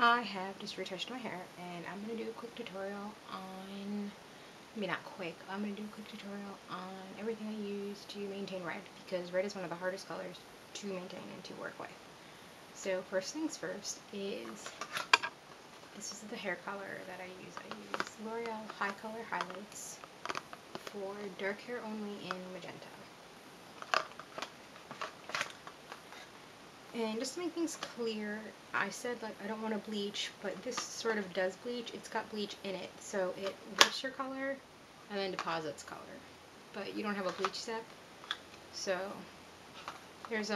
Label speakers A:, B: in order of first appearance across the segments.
A: I have just retouched my hair and I'm going to do a quick tutorial on, maybe not quick, I'm going to do a quick tutorial on everything I use to maintain red, because red is one of the hardest colors to maintain and to work with. So first things first is, this is the hair color that I use. I use L'Oreal Hicolor Highlights for dark hair only in Magenta. And just to make things clear, I said like I don't want to bleach, but this sort of does bleach. It's got bleach in it, so it lifts your color and then deposits color. But you don't have a bleach step. So there's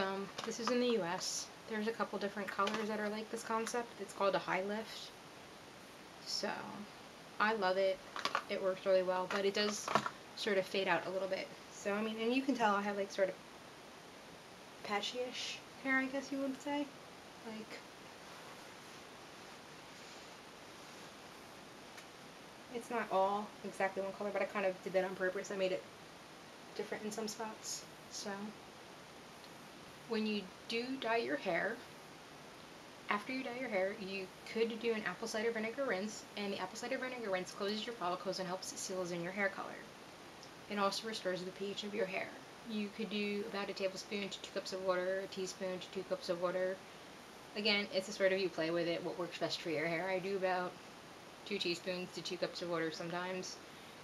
A: this is in the US. There's a couple different colors that are like this concept. It's called a high lift. So I love it. It works really well, but it does sort of fade out a little bit. So I mean, and you can tell I have like sort of patchy-ish hair, I guess you would say. Like, it's not all exactly one color, but I kind of did that on purpose. I made it different in some spots. So when you do dye your hair, after you dye your hair, you could do an apple cider vinegar rinse, and the apple cider vinegar rinse closes your follicles and helps it seals in your hair color. It also restores the pH of your hair. You could do about a tablespoon to 2 cups of water, a teaspoon to 2 cups of water. Again, it's a sort of you play with it, what works best for your hair. I do about 2 teaspoons to 2 cups of water sometimes.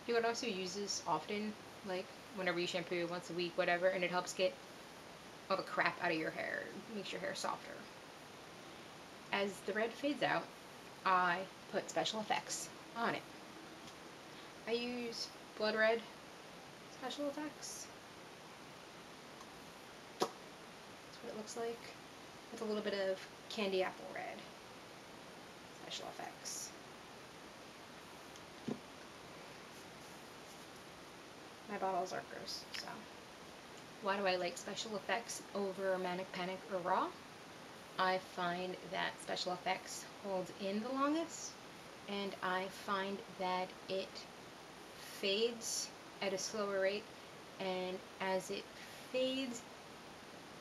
A: You could also use this often, like whenever you shampoo, once a week, whatever, and it helps get all the crap out of your hair. It makes your hair softer. As the red fades out, I put special effects on it. I use blood red special effects. That's what it looks like. With a little bit of candy apple red special effects. My bottles are gross, so. Why do I like special effects over Manic Panic or Raw? I find that special effects holds in the longest, and I find that it fades at a slower rate, and as it fades,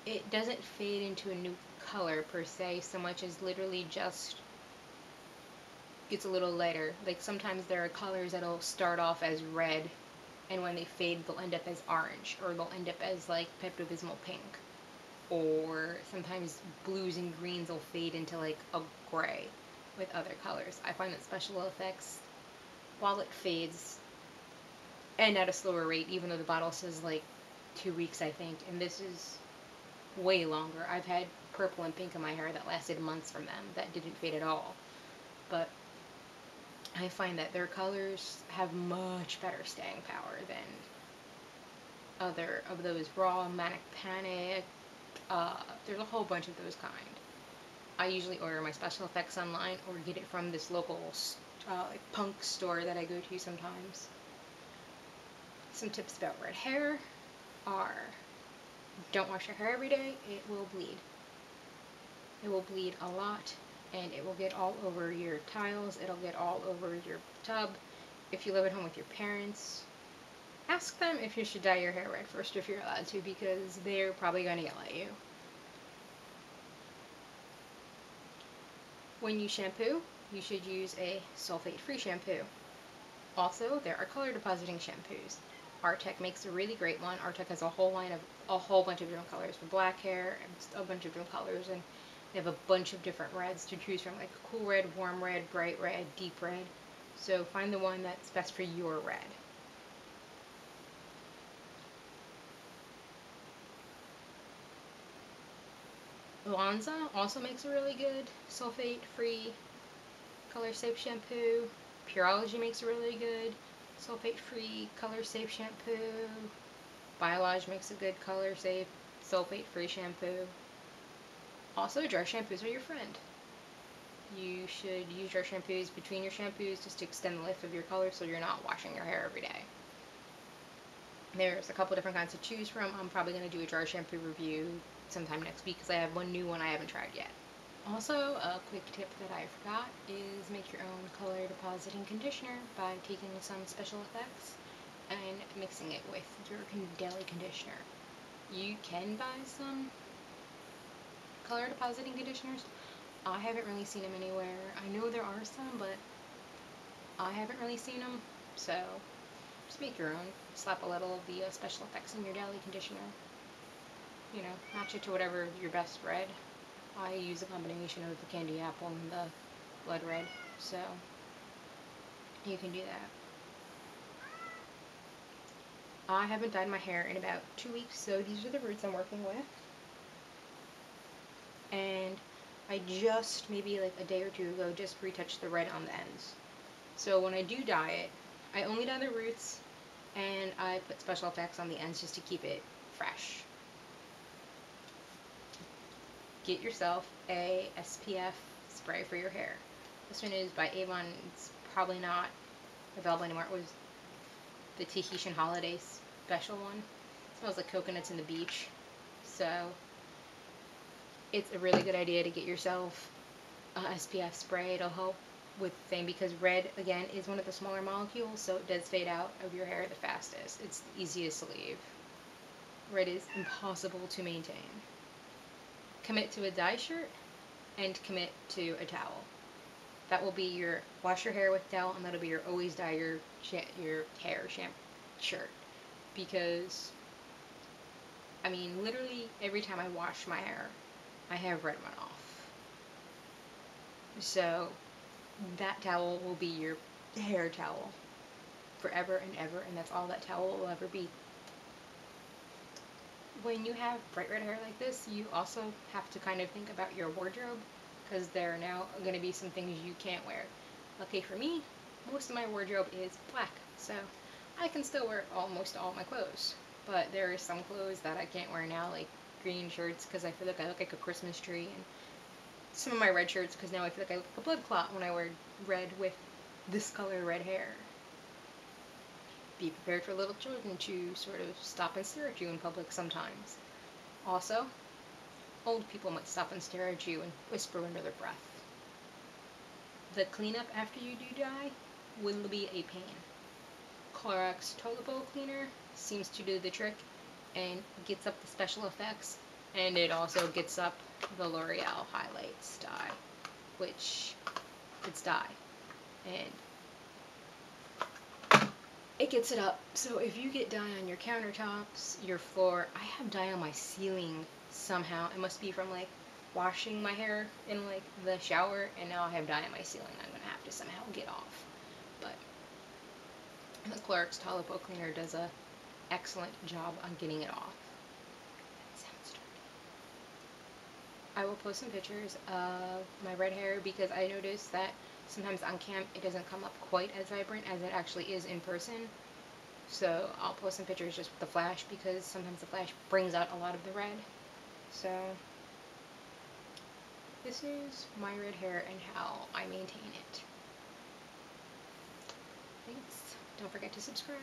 A: it doesn't fade into a new color per se, so much as literally just gets a little lighter. Like sometimes there are colors that'll start off as red, and when they fade they'll end up as orange, or they'll end up as like Pepto-Bismol pink. Or sometimes blues and greens will fade into like a gray with other colors. I find that special effects, while it fades, and at a slower rate, even though the bottle says like 2 weeks, I think, and this is way longer. I've had purple and pink in my hair that lasted months from them that didn't fade at all. But I find that their colors have much better staying power than other of those raw Manic Panic. There's a whole bunch of those kind. I usually order my special effects online or get it from this local like punk store that I go to sometimes. Some tips about red hair are, don't wash your hair every day, it will bleed. It will bleed a lot, and it will get all over your tiles, it'll get all over your tub. If you live at home with your parents, ask them if you should dye your hair red first if you're allowed to, because they're probably going to yell at you. When you shampoo, you should use a sulfate-free shampoo. Also, there are color depositing shampoos. Artec makes a really great one. Artec has a whole line of a whole bunch of different colors for black hair, and a bunch of different colors, and they have a bunch of different reds to choose from, like cool red, warm red, bright red, deep red. So find the one that's best for your red. Lanza also makes a really good sulfate-free color safe shampoo. Pureology makes a really good sulfate-free color safe shampoo. Biolage makes a good color safe sulfate-free shampoo. Also, dry shampoos are your friend. You should use dry shampoos between your shampoos just to extend the life of your color so you're not washing your hair every day. There's a couple different kinds to choose from. I'm probably going to do a dry shampoo review sometime next week because I have one new one I haven't tried yet. Also, a quick tip that I forgot is make your own color depositing conditioner by taking some special effects and mixing it with your daily conditioner. You can buy some color depositing conditioners, I haven't really seen them anywhere. I know there are some, but I haven't really seen them. So just make your own. Slap a little of the special effects in your daily conditioner. You know, match it to whatever your best red. I use a combination of the candy apple and the blood red, so you can do that. I haven't dyed my hair in about 2 weeks, so these are the roots I'm working with. And I just, maybe like a day or two ago, just retouched the red on the ends. So when I do dye it, I only dye the roots, and I put special effects on the ends just to keep it fresh. Get yourself a SPF spray for your hair. This one is by Avon. It's probably not available anymore. It was the Tahitian Holiday special one. It smells like coconuts in the beach. So it's a really good idea to get yourself a SPF spray. It'll help with the thing because red, again, is one of the smaller molecules, so it does fade out of your hair the fastest. It's the easiest to leave. Red is impossible to maintain. Commit to a dye shirt and commit to a towel. That will be your wash your hair with towel, and that'll be your always dye your hair shirt. Because I mean, literally every time I wash my hair, I have red run off. So that towel will be your hair towel forever and ever, and that's all that towel will ever be. When you have bright red hair like this, you also have to kind of think about your wardrobe, because there are now going to be some things you can't wear. Lucky for me, most of my wardrobe is black, so I can still wear almost all my clothes. But there are some clothes that I can't wear now, like green shirts, because I feel like I look like a Christmas tree, and some of my red shirts, because now I feel like I look like a blood clot when I wear red with this color red hair. Be prepared for little children to sort of stop and stare at you in public sometimes. Also, old people might stop and stare at you and whisper under their breath. The cleanup after you do dye will be a pain. Clorox toilet bowl cleaner seems to do the trick and gets up the special effects, and it also gets up the L'Oreal Highlights dye, which it's dye, and it gets it up. So if you get dye on your countertops, your floor, I have dye on my ceiling somehow. It must be from like washing my hair in like the shower, and now I have dye on my ceiling I'm gonna have to somehow get off. But the Clorox toilet bowl cleaner does a excellent job on getting it off. That sounds dirty. I will post some pictures of my red hair because I noticed that sometimes on cam it doesn't come up quite as vibrant as it actually is in person. So I'll post some pictures just with the flash because sometimes the flash brings out a lot of the red. So this is my red hair and how I maintain it. Thanks. Don't forget to subscribe.